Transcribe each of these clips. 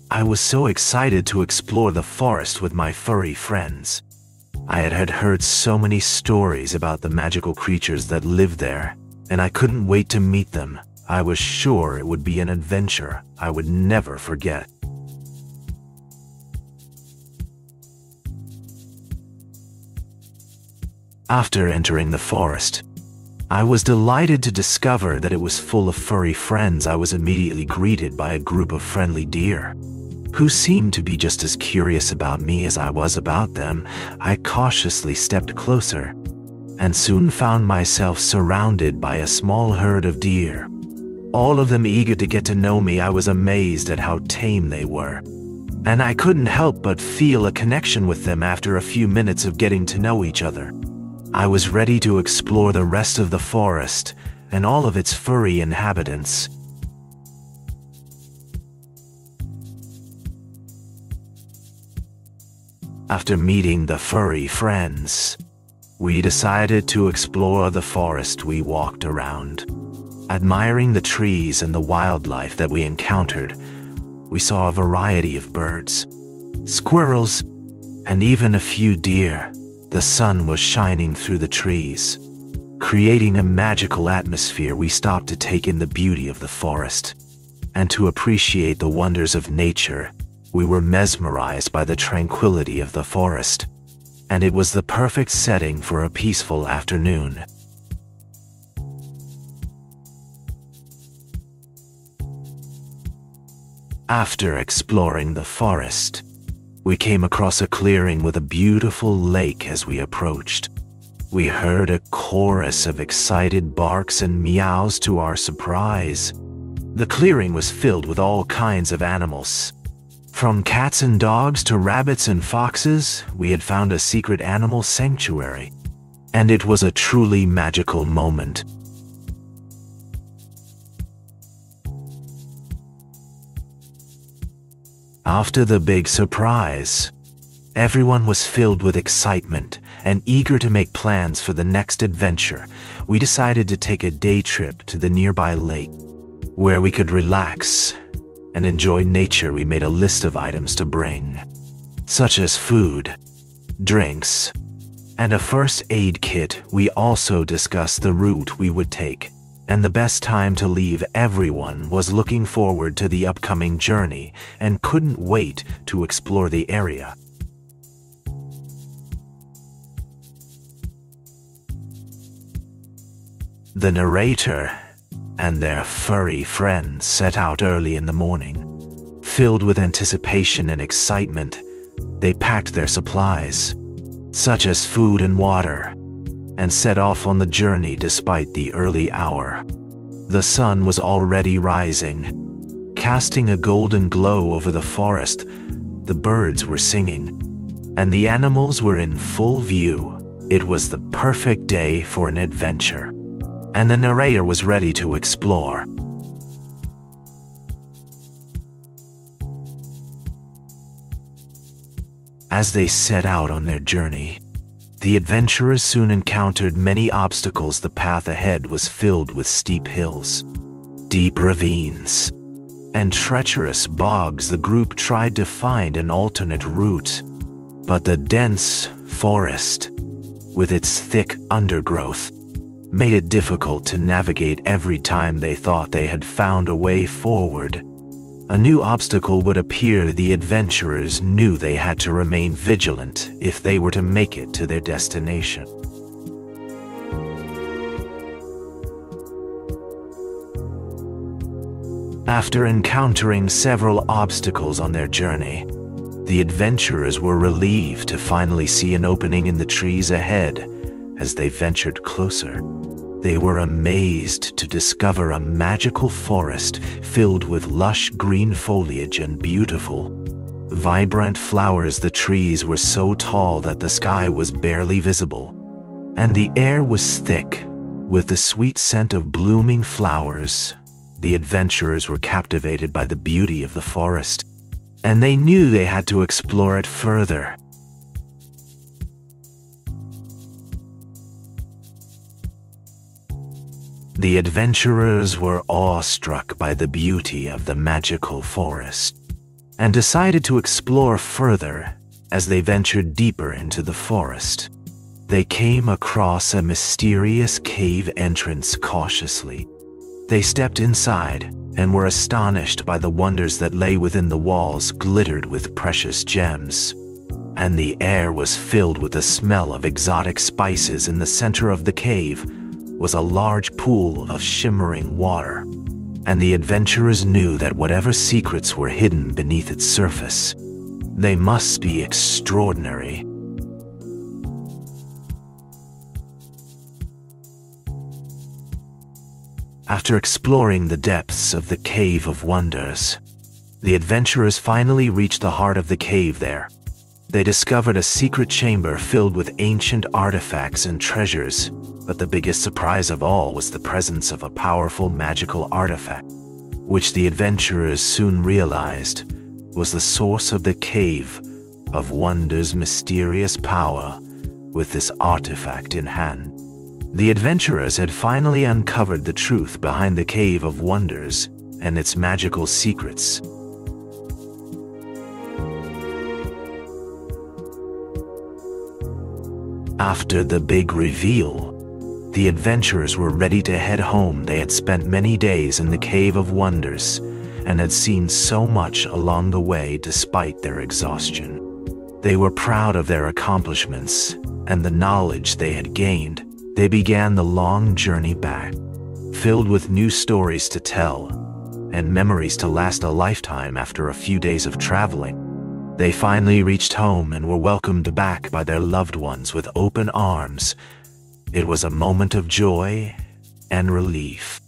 I was so excited to explore the forest with my furry friends. I had heard so many stories about the magical creatures that lived there, and I couldn't wait to meet them. I was sure it would be an adventure I would never forget. After entering the forest, I was delighted to discover that it was full of furry friends. I was immediately greeted by a group of friendly deer, who seemed to be just as curious about me as I was about them. I cautiously stepped closer, and soon found myself surrounded by a small herd of deer, all of them eager to get to know me. I was amazed at how tame they were, and I couldn't help but feel a connection with them after a few minutes of getting to know each other. I was ready to explore the rest of the forest and all of its furry inhabitants. After meeting the furry friends, we decided to explore the forest. We walked around, admiring the trees and the wildlife that we encountered. We saw a variety of birds, squirrels, and even a few deer. The sun was shining through the trees, creating a magical atmosphere. We stopped to take in the beauty of the forest and to appreciate the wonders of nature. We were mesmerized by the tranquility of the forest, and it was the perfect setting for a peaceful afternoon. After exploring the forest, we came across a clearing with a beautiful lake. As we approached, we heard a chorus of excited barks and meows. To our surprise, the clearing was filled with all kinds of animals. From cats and dogs to rabbits and foxes, we had found a secret animal sanctuary, and it was a truly magical moment. After the big surprise, everyone was filled with excitement and eager to make plans for the next adventure. We decided to take a day trip to the nearby lake, where we could relax and enjoy nature. We made a list of items to bring, such as food, drinks, and a first aid kit. We also discussed the route we would take and the best time to leave. Everyone was looking forward to the upcoming journey and couldn't wait to explore the area. The narrator and their furry friends set out early in the morning. Filled with anticipation and excitement, they packed their supplies, such as food and water, and set off on the journey. Despite the early hour, the sun was already rising, casting a golden glow over the forest. The birds were singing, and the animals were in full view. It was the perfect day for an adventure, and the narrator was ready to explore. As they set out on their journey, the adventurers soon encountered many obstacles. The path ahead was filled with steep hills, deep ravines, and treacherous bogs. The group tried to find an alternate route, but the dense forest, with its thick undergrowth, made it difficult to navigate. Every time they thought they had found a way forward, a new obstacle would appear. The adventurers knew they had to remain vigilant if they were to make it to their destination. After encountering several obstacles on their journey, the adventurers were relieved to finally see an opening in the trees ahead. As they ventured closer, they were amazed to discover a magical forest filled with lush green foliage and beautiful, vibrant flowers. The trees were so tall that the sky was barely visible, and the air was thick with the sweet scent of blooming flowers. The adventurers were captivated by the beauty of the forest, and they knew they had to explore it further. The adventurers were awestruck by the beauty of the magical forest. and decided to explore further as they ventured deeper into the forest. They came across a mysterious cave entrance cautiously. They stepped inside and were astonished by the wonders that lay within the walls glittered with precious gems. And the air was filled with the smell of exotic spices. In the center of the cave was a large pool of shimmering water, and the adventurers knew that whatever secrets were hidden beneath its surface, they must be extraordinary. After exploring the depths of the Cave of Wonders, the adventurers finally reached the heart of the cave there. They discovered a secret chamber filled with ancient artifacts and treasures, but the biggest surprise of all was the presence of a powerful magical artifact, which the adventurers soon realized was the source of the Cave of Wonders' mysterious power. With this artifact in hand, the adventurers had finally uncovered the truth behind the Cave of Wonders and its magical secrets. After the big reveal, the adventurers were ready to head home. They had spent many days in the Cave of Wonders and had seen so much along the way despite their exhaustion. They were proud of their accomplishments and the knowledge they had gained. They began the long journey back, filled with new stories to tell and memories to last a lifetime. After a few days of traveling, they finally reached home and were welcomed back by their loved ones with open arms. It was a moment of joy and relief,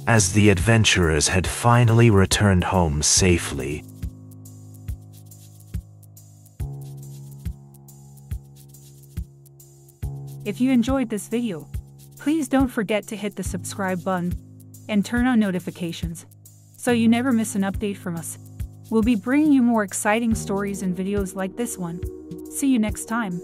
as the adventurers had finally returned home safely. If you enjoyed this video, please don't forget to hit the subscribe button and turn on notifications so you never miss an update from us. We'll be bringing you more exciting stories and videos like this one. See you next time.